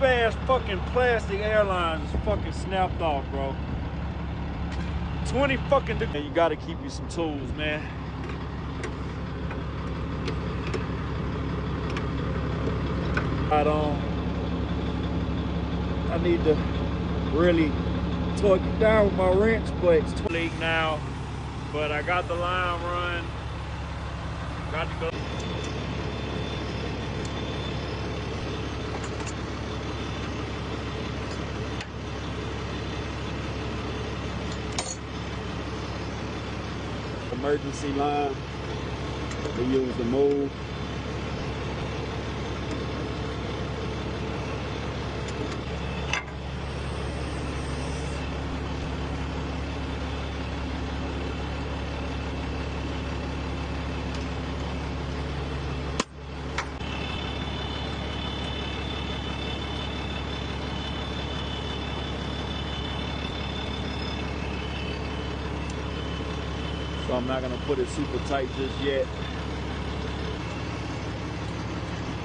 Ass fucking plastic Airlines fucking snapped off, bro. 20 fucking degrees. You gotta keep you some tools, man. I need to really torque it down with my wrench, but it's too late now. But I got the line run. Got to go. Emergency line. We use the move. So I'm not gonna put it super tight just yet.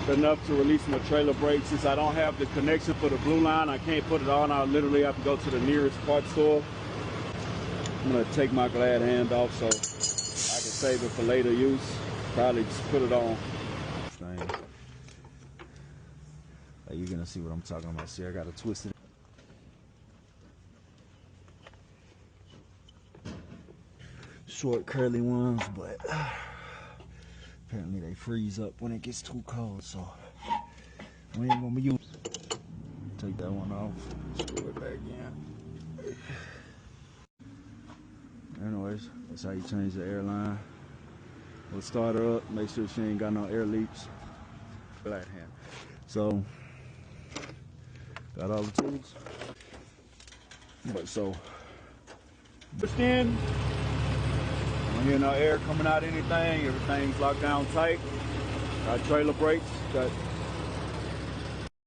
Enough to release my trailer brake. Since I don't have the connection for the blue line, I can't put it on. I literally have to go to the nearest parts store. I'm gonna take my glad hand off so I can save it for later use. Probably just put it on. You're gonna see what I'm talking about. See, I gotta twist it. Short curly ones, but apparently they freeze up when it gets too cold, so we ain't gonna be using. Take that one off, screw it back in. Anyways, that's how you change the airline. We'll start her up, make sure she ain't got no air leaks. Flat hand. So got all the tools. But so pushed in. Don't hear no air coming out of anything. Everything's locked down tight. Got trailer brakes. Got